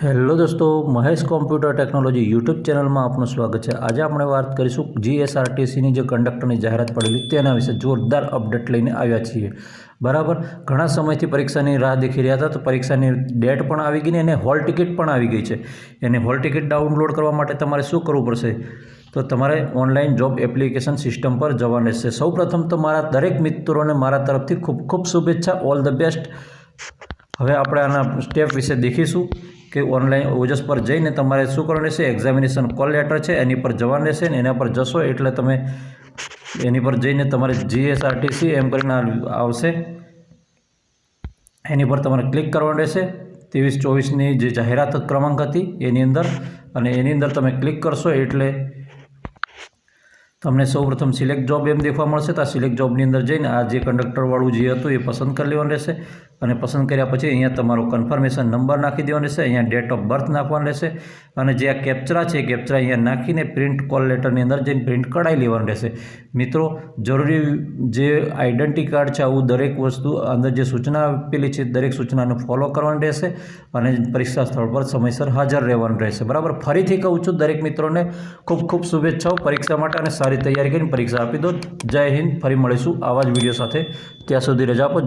Hello દોસ્તો, Mahesh computer technology YouTube ચેનલમાં આપનું સ્વાગત છે। આજે આપણે વાત કરીશું જીએસઆરટીસીની જે કંડક્ટરની જાહેરાત પડેલી તેના વિશે જોરદાર અપડેટ લઈને આવ્યા છીએ। બરાબર, ઘણા સમયથી પરીક્ષાની રાહ દેખી રહ્યા હતા, તો પરીક્ષાની ડેટ પણ આવી ગઈ ને એને હોલ ટિકિટ પણ આવી ગઈ છે। એને હોલ ટિકિટ ડાઉનલોડ કરવા માટે તમારે શું કરવું પડશે? તો તમારે ઓનલાઈન જોબ એપ્લિકેશન સિસ્ટમ પર જવાનું રહેશે। સૌપ્રથમ તો મારા દરેક મિત્રોને મારા તરફથી ખૂબ ખૂબ શુભેચ્છા, ઓલ ધ બેસ્ટ। હવે આપણે આના સ્ટેપ વિશે દેખીશું કે ઓનલાઈન ઓજસ પર જઈને તમારે શું કરવાનું રહેશે। એક્ઝામિનેશન કોલ લેટર છે એની પર જવાનું રહેશે ને એના પર જશો એટલે તમે એની પર જઈને તમારે જીએસઆરટીસી એમ કરીને આવશે, એની પર તમારે ક્લિક કરવાનું રહેશે। 23-24ની જે જાહેરાત ક્રમાંક હતી એની અંદર, અને એની અંદર તમે ક્લિક કરશો એટલે તમને સૌપ્રથમ સિલેક્ટ જોબ એમ દેખવા મળશે। તો આ સિલેક્ટ જોબની અંદર જઈને આ જે કંડક્ટરવાળું જે હતું એ પસંદ કરી લેવાનું રહેશે, અને પસંદ કર્યા પછી અહીંયા તમારો કન્ફર્મેશન નંબર નાખી દેવાનો રહેશે, અહીંયા ડેટ ઓફ બર્થ નાખવાનું રહેશે, અને જે આ કેપ્ચરા છે એ કેપ્ચરા અહીંયા નાખીને પ્રિન્ટ કોલ લેટરની અંદર જઈને પ્રિન્ટ કઢાવી લેવાનું રહેશે। મિત્રો, જરૂરી જે આઈડેન્ટિટી કાર્ડ છે, આવું દરેક વસ્તુ અંદર જે સૂચના આપેલી છે દરેક સૂચનાને ફોલો કરવાની રહેશે, અને પરીક્ષા સ્થળ પર સમયસર હાજર રહેવાનું રહેશે। બરાબર, ફરીથી કહું છું દરેક મિત્રોને ખૂબ ખૂબ શુભેચ્છાઓ પરીક્ષા માટે, અને સારી તૈયારી કરીને પરીક્ષા આપી દો। જય હિન્દ, ફરી મળીશું આવા જ વિડીયો સાથે, ત્યાં સુધી રજા આપો।